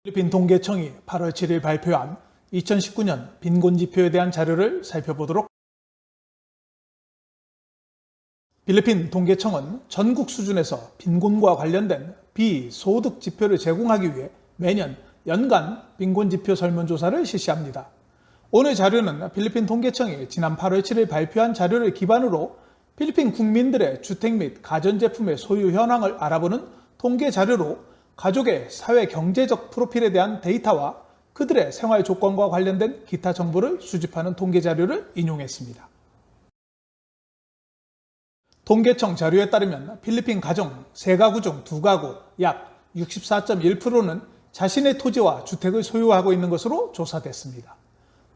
필리핀 통계청이 8월 7일 발표한 2019년 빈곤지표에 대한 자료를 살펴보도록. 필리핀 통계청은 전국 수준에서 빈곤과 관련된 비소득 지표를 제공하기 위해 매년 연간 빈곤지표 설문조사를 실시합니다. 오늘 자료는 필리핀 통계청이 지난 8월 7일 발표한 자료를 기반으로 필리핀 국민들의 주택 및 가전제품의 소유 현황을 알아보는 통계 자료로 가족의 사회 경제적 프로필에 대한 데이터와 그들의 생활 조건과 관련된 기타 정보를 수집하는 통계 자료를 인용했습니다. 통계청 자료에 따르면 필리핀 가정 3가구 중 2가구 약 64.1%는 자신의 토지와 주택을 소유하고 있는 것으로 조사됐습니다.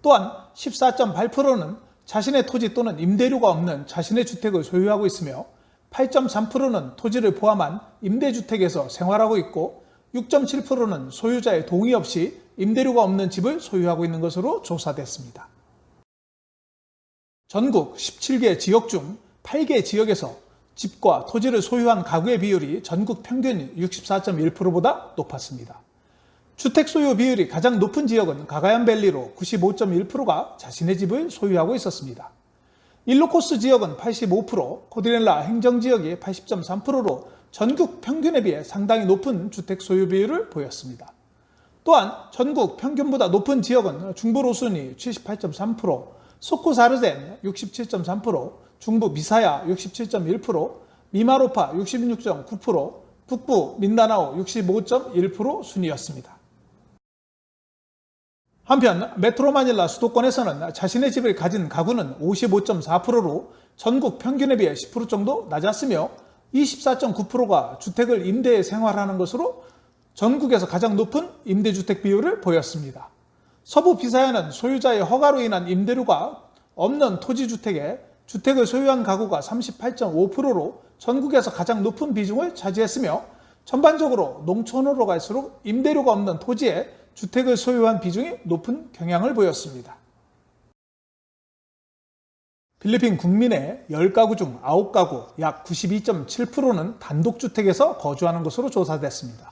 또한 14.8%는 자신의 토지 또는 임대료가 없는 자신의 주택을 소유하고 있으며 8.3%는 토지를 포함한 임대주택에서 생활하고 있고 6.7%는 소유자의 동의 없이 임대료가 없는 집을 소유하고 있는 것으로 조사됐습니다. 전국 17개 지역 중 8개 지역에서 집과 토지를 소유한 가구의 비율이 전국 평균 64.1%보다 높았습니다. 주택 소유 비율이 가장 높은 지역은 가가얀밸리로 95.1%가 자신의 집을 소유하고 있었습니다. 일로코스 지역은 85%, 코디넬라 행정지역이 80.3%로 전국 평균에 비해 상당히 높은 주택 소유 비율을 보였습니다. 또한 전국 평균보다 높은 지역은 중부 로순이 78.3%, 소코사르젠 67.3%, 중부 미사야 67.1%, 미마로파 66.9%, 북부 민다나오 65.1% 순이었습니다. 한편 메트로 마닐라 수도권에서는 자신의 집을 가진 가구는 55.4%로 전국 평균에 비해 10% 정도 낮았으며 24.9%가 주택을 임대해 생활하는 것으로 전국에서 가장 높은 임대주택 비율을 보였습니다. 서부 비사야는 소유자의 허가로 인한 임대료가 없는 토지주택에 주택을 소유한 가구가 38.5%로 전국에서 가장 높은 비중을 차지했으며 전반적으로 농촌으로 갈수록 임대료가 없는 토지에 주택을 소유한 비중이 높은 경향을 보였습니다. 필리핀 국민의 10가구 중 9가구 약 92.7%는 단독주택에서 거주하는 것으로 조사됐습니다.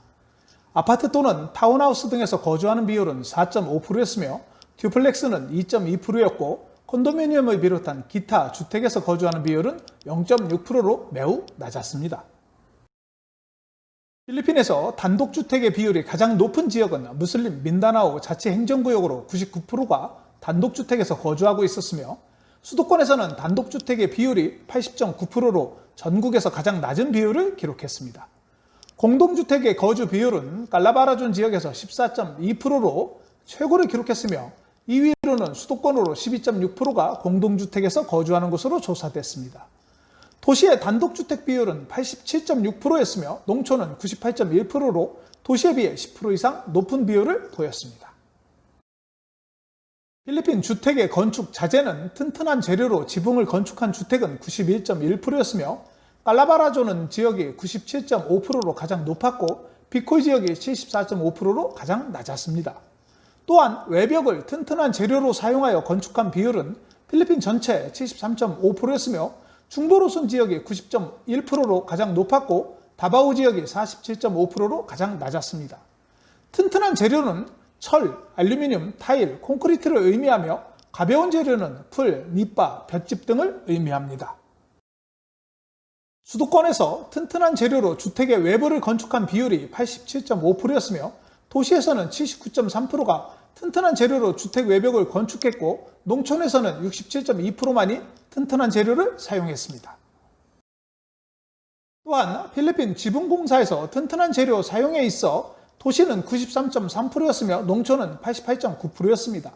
아파트 또는 타운하우스 등에서 거주하는 비율은 4.5%였으며 듀플렉스는 2.2%였고 콘도미니엄을 비롯한 기타 주택에서 거주하는 비율은 0.6%로 매우 낮았습니다. 필리핀에서 단독주택의 비율이 가장 높은 지역은 무슬림 민다나오 자치행정구역으로 99%가 단독주택에서 거주하고 있었으며 수도권에서는 단독주택의 비율이 80.9%로 전국에서 가장 낮은 비율을 기록했습니다. 공동주택의 거주 비율은 깔라바라존 지역에서 14.2%로 최고를 기록했으며 2위로는 수도권으로 12.6%가 공동주택에서 거주하는 것으로 조사됐습니다. 도시의 단독주택 비율은 87.6%였으며 농촌은 98.1%로 도시에 비해 10% 이상 높은 비율을 보였습니다. 필리핀 주택의 건축 자재는 튼튼한 재료로 지붕을 건축한 주택은 91.1%였으며 깔라바라조는 지역이 97.5%로 가장 높았고 비코이 지역이 74.5%로 가장 낮았습니다. 또한 외벽을 튼튼한 재료로 사용하여 건축한 비율은 필리핀 전체 73.5%였으며 중부로선 지역이 90.1%로 가장 높았고 다바오 지역이 47.5%로 가장 낮았습니다. 튼튼한 재료는 철, 알루미늄, 타일, 콘크리트를 의미하며 가벼운 재료는 풀, 니빠, 볏짚 등을 의미합니다. 수도권에서 튼튼한 재료로 주택의 외부를 건축한 비율이 87.5%였으며 도시에서는 79.3%가 튼튼한 재료로 주택 외벽을 건축했고 농촌에서는 67.2%만이 튼튼한 재료를 사용했습니다. 또한 필리핀 지붕공사에서 튼튼한 재료 사용에 있어 도시는 93.3%였으며 농촌은 88.9%였습니다.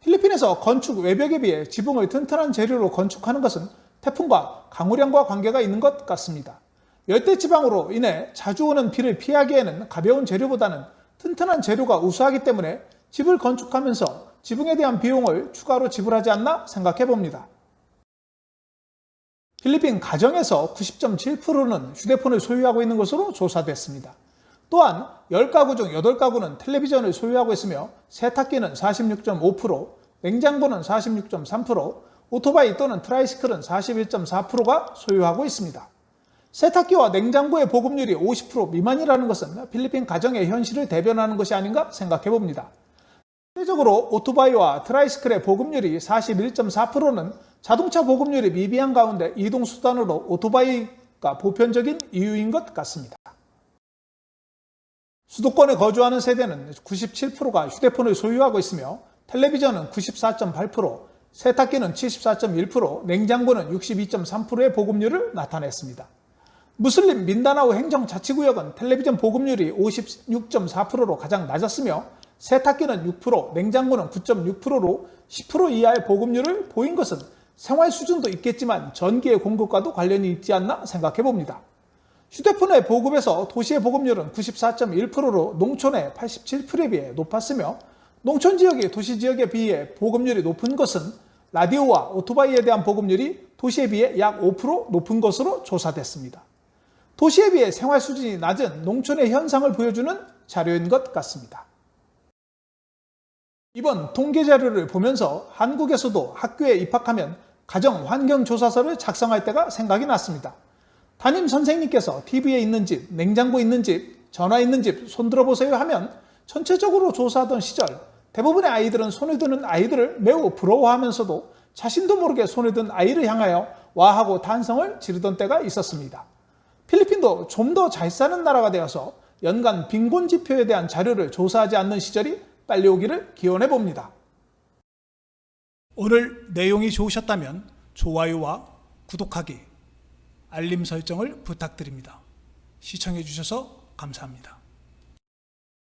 필리핀에서 건축 외벽에 비해 지붕을 튼튼한 재료로 건축하는 것은 태풍과 강우량과 관계가 있는 것 같습니다. 열대지방으로 인해 자주 오는 비를 피하기에는 가벼운 재료보다는 튼튼한 재료가 우수하기 때문에 집을 건축하면서 지붕에 대한 비용을 추가로 지불하지 않나 생각해 봅니다. 필리핀 가정에서 90.7%는 휴대폰을 소유하고 있는 것으로 조사됐습니다. 또한 10가구 중 8가구는 텔레비전을 소유하고 있으며 세탁기는 46.5%, 냉장고는 46.3%, 오토바이 또는 트라이시클은 41.4%가 소유하고 있습니다. 세탁기와 냉장고의 보급률이 50% 미만이라는 것은 필리핀 가정의 현실을 대변하는 것이 아닌가 생각해 봅니다. 상대적으로 오토바이와 트라이시클의 보급률이 41.4%는 자동차 보급률이 미비한 가운데 이동수단으로 오토바이가 보편적인 이유인 것 같습니다. 수도권에 거주하는 세대는 97%가 휴대폰을 소유하고 있으며 텔레비전은 94.8%, 세탁기는 74.1%, 냉장고는 62.3%의 보급률을 나타냈습니다. 무슬림 민다나오 행정자치구역은 텔레비전 보급률이 56.4%로 가장 낮았으며 세탁기는 6%, 냉장고는 9.6%로 10% 이하의 보급률을 보인 것은 생활 수준도 있겠지만 전기의 공급과도 관련이 있지 않나 생각해 봅니다. 휴대폰의 보급에서 도시의 보급률은 94.1%로 농촌의 87%에 비해 높았으며 농촌 지역이 도시 지역에 비해 보급률이 높은 것은 라디오와 오토바이에 대한 보급률이 도시에 비해 약 5% 높은 것으로 조사됐습니다. 도시에 비해 생활 수준이 낮은 농촌의 현상을 보여주는 자료인 것 같습니다. 이번 통계 자료를 보면서 한국에서도 학교에 입학하면 가정 환경조사서를 작성할 때가 생각이 났습니다. 담임 선생님께서 TV에 있는 집, 냉장고 있는 집, 전화 있는 집 손들어 보세요 하면 전체적으로 조사하던 시절 대부분의 아이들은 손에 드는 아이들을 매우 부러워하면서도 자신도 모르게 손에 든 아이를 향하여 와하고 탄성을 지르던 때가 있었습니다. 필리핀도 좀 더 잘 사는 나라가 되어서 연간 빈곤지표에 대한 자료를 조사하지 않는 시절이 빨리 오기를 기원해 봅니다. 오늘 내용이 좋으셨다면 좋아요와 구독하기, 알림 설정을 부탁드립니다. 시청해 주셔서 감사합니다.